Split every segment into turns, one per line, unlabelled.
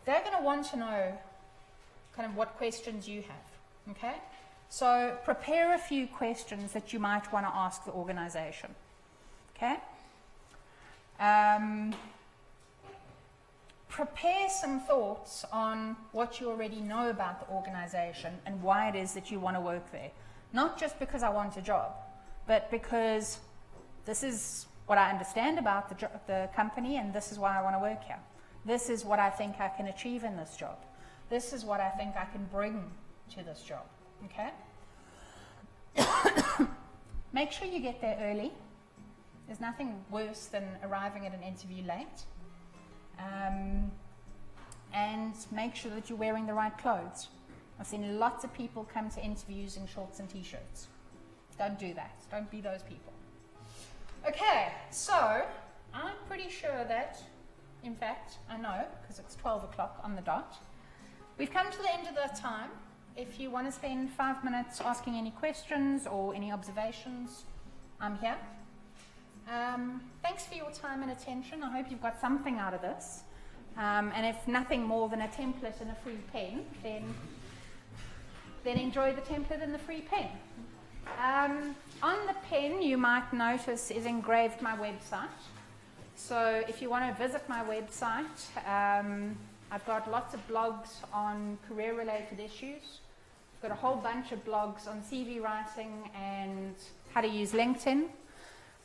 they're going to want to know kind of what questions you have, okay? So prepare a few questions that you might want to ask the organization, okay? Prepare some thoughts on what you already know about the organization and why it is that you want to work there. Not just because I want a job, but because this is what I understand about the company, and this is why I want to work here. This is what I think I can achieve in this job. This is what I think I can bring to this job, okay? Make sure you get there early. There's nothing worse than arriving at an interview late. And make sure that you're wearing the right clothes. I've seen lots of people come to interviews in shorts and t-shirts. Don't do that. Don't be those people. Okay, so I'm pretty sure that, in fact, I know, because it's 12 o'clock on the dot. We've come to the end of the time. If you want to spend 5 minutes asking any questions or any observations, I'm here. Thanks for your time and attention. I hope you've got something out of this. And if nothing more than a template and a free pen, then enjoy the template and the free pen. On the pen, you might notice is engraved my website. So if you want to visit my website, I've got lots of blogs on career-related issues. I've got a whole bunch of blogs on CV writing and how to use LinkedIn.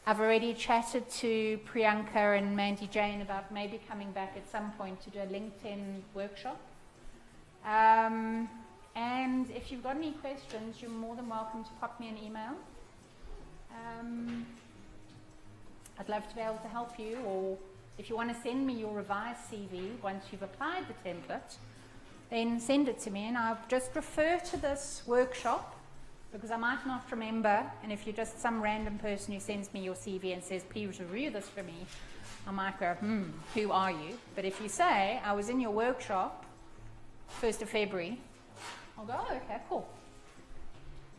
I've already chatted to Priyanka and Mandy Jane about maybe coming back at some point to do a LinkedIn workshop. And if you've got any questions, you're more than welcome to pop me an email. I'd love to be able to help you, or if you want to send me your revised CV once you've applied the template, then send it to me and I'll just refer to this workshop because I might not remember, and if you're just some random person who sends me your CV and says, please review this for me, I might go, who are you? But if you say, I was in your workshop 1st of February, I'll go, oh, okay, cool.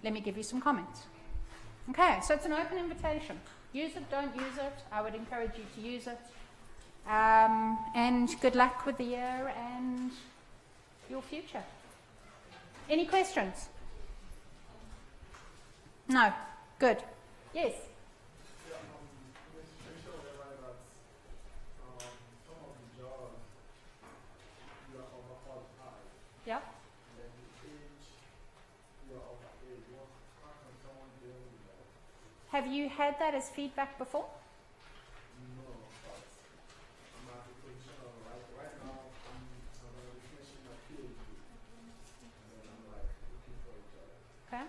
Let me give you some comments. Okay, so it's an open invitation. Use it, don't use it. I would encourage you to use it. And good luck with the year and your future. Any questions? No? Good. Yes? Yeah. Have you had that as feedback before?
No, but I'm at the position of right now I'm finishing my PhD, and then I'm looking for a job.
Okay.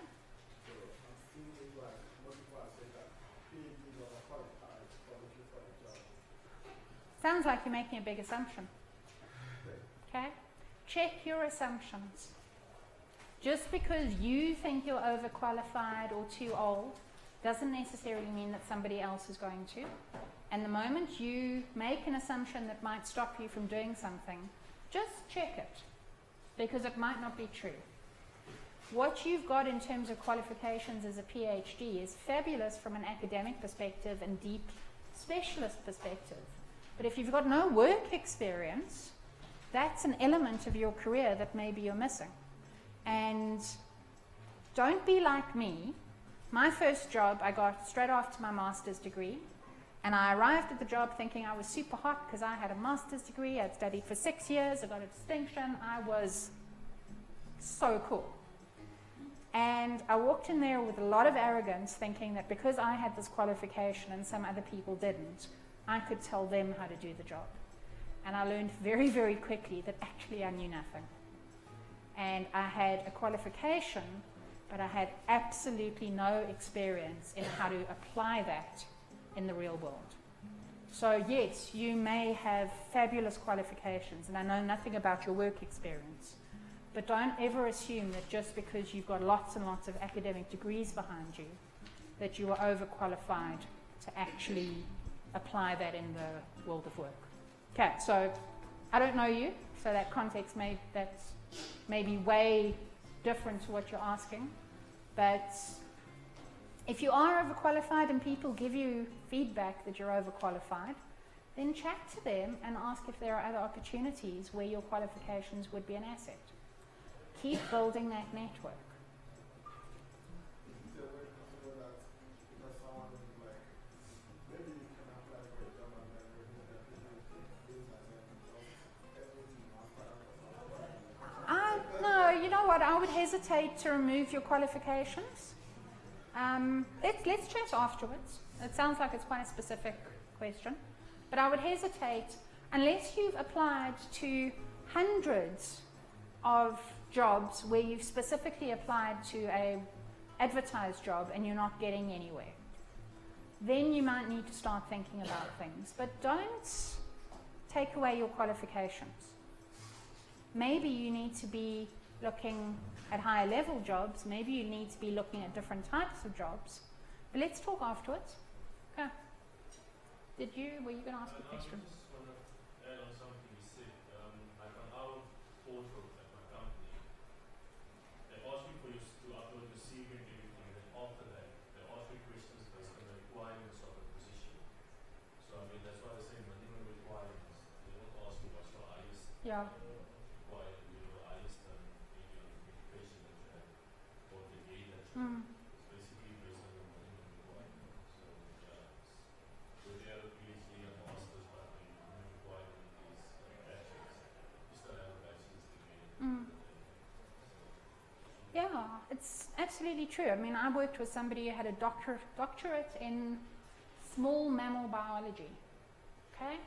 So I'm still most people are saying that PhD is overqualified for looking for a job.
Sounds like you're making a big assumption. Okay. Check your assumptions. Just because you think you're overqualified or too old doesn't necessarily mean that somebody else is going to. And the moment you make an assumption that might stop you from doing something, just check it, because it might not be true. What you've got in terms of qualifications as a PhD is fabulous from an academic perspective and deep specialist perspective. But if you've got no work experience, that's an element of your career that maybe you're missing. And don't be like me. My first job I got straight after my master's degree, and I arrived at the job thinking I was super hot because I had a master's degree. I'd studied for 6 years, I got a distinction, I was so cool. And I walked in there with a lot of arrogance, thinking that because I had this qualification and some other people didn't, I could tell them how to do the job. And I learned very, very quickly that actually I knew nothing. And I had a qualification, but I had absolutely no experience in how to apply that in the real world. So yes, you may have fabulous qualifications, and I know nothing about your work experience, but don't ever assume that just because you've got lots and lots of academic degrees behind you, that you are overqualified to actually apply that in the world of work. Okay, so I don't know you, so that context may be way different to what you're asking. But if you are overqualified and people give you feedback that you're overqualified, then chat to them and ask if there are other opportunities where your qualifications would be an asset. Keep building that network. No, you know what? I would hesitate to remove your qualifications. Let's chat afterwards. It sounds like it's quite a specific question. But I would hesitate, unless you've applied to hundreds of jobs where you've specifically applied to a advertised job and you're not getting anywhere. Then you might need to start thinking about things. But don't take away your qualifications. Maybe you need to be looking at higher level jobs. Maybe you need to be looking at different types of jobs. But let's talk afterwards. Okay. Were you going to ask a question?
I just want to add on something you said. Like on our portal at my company, they ask you to upload your CV and everything, and then after that, they ask you questions based on the requirements of the position. So I mean, that's why I say minimum requirements. They don't ask you what's your highest
Yeah.
required, your highest maybe on the education that you have, or the degree that you have. It's basically based on your minimum requirement. So yeah, with the other PhD and masters, but the minimum requirement is bachelor's. You still have a bachelor's degree.
Yeah, it's absolutely true. I mean, I worked with somebody who had a doctorate in small mammal biology. Okay?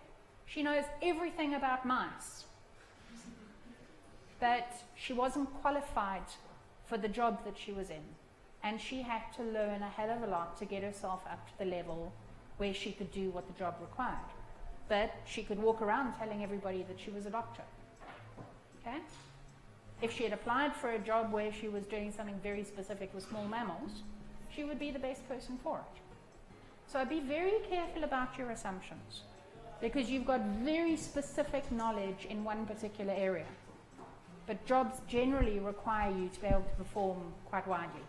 She knows everything about mice. But she wasn't qualified for the job that she was in. And she had to learn a hell of a lot to get herself up to the level where she could do what the job required. But she could walk around telling everybody that she was a doctor. Okay? If she had applied for a job where she was doing something very specific with small mammals, she would be the best person for it. So be very careful about your assumptions, because you've got very specific knowledge in one particular area. But jobs generally require you to be able to perform quite widely,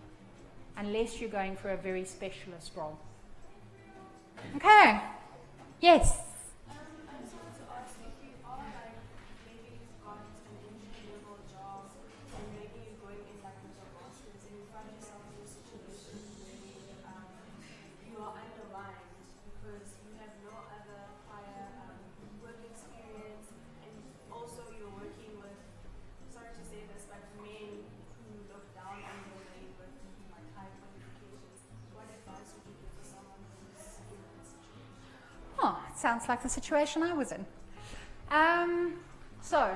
unless you're going for a very specialist role. Okay. Yes.
I just wanted to ask, if you are like, maybe you've got an entry-level job, and maybe you're going in like with your masters, and you find yourself in a situation where you are undermined because you have no other prior work experience, and also you're working with, sorry to say this, but men who look down on women with like high qualifications. What advice would you give to someone who's in that situation?
Oh, it sounds like the situation I was in. So,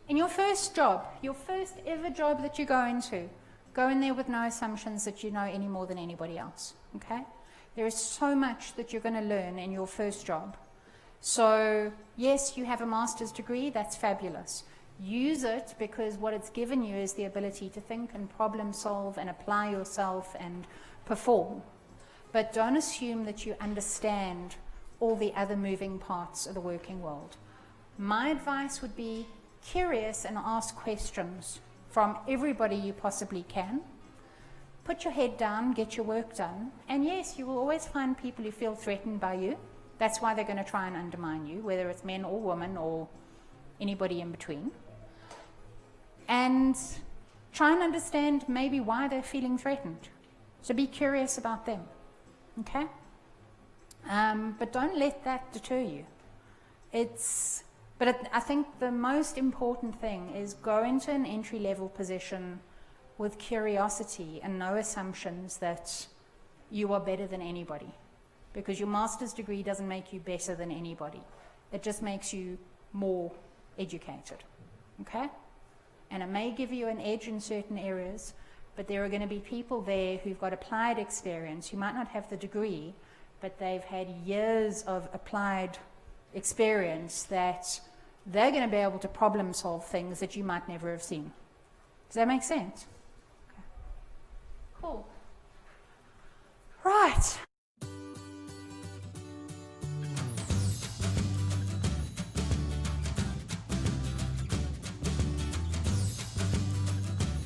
in your first job, your first ever job that you go into, go in there with no assumptions that you know any more than anybody else. Okay? There is so much that you're going to learn in your first job. So, yes, you have a master's degree, that's fabulous. Use it, because what it's given you is the ability to think and problem solve and apply yourself and perform. But don't assume that you understand all the other moving parts of the working world. My advice would be curious and ask questions from everybody you possibly can. Put your head down, get your work done, and yes, you will always find people who feel threatened by you. That's why they're going to try and undermine you, whether it's men or women or anybody in between. And try and understand maybe why they're feeling threatened. So be curious about them. Okay? But don't let that deter you. I think the most important thing is go into an entry-level position with curiosity and no assumptions that you are better than anybody. Because your master's degree doesn't make you better than anybody. It just makes you more educated. Okay? And it may give you an edge in certain areas, but there are going to be people there who've got applied experience, who might not have the degree, but they've had years of applied experience that they're going to be able to problem solve things that you might never have seen. Does that make sense? Okay. Cool.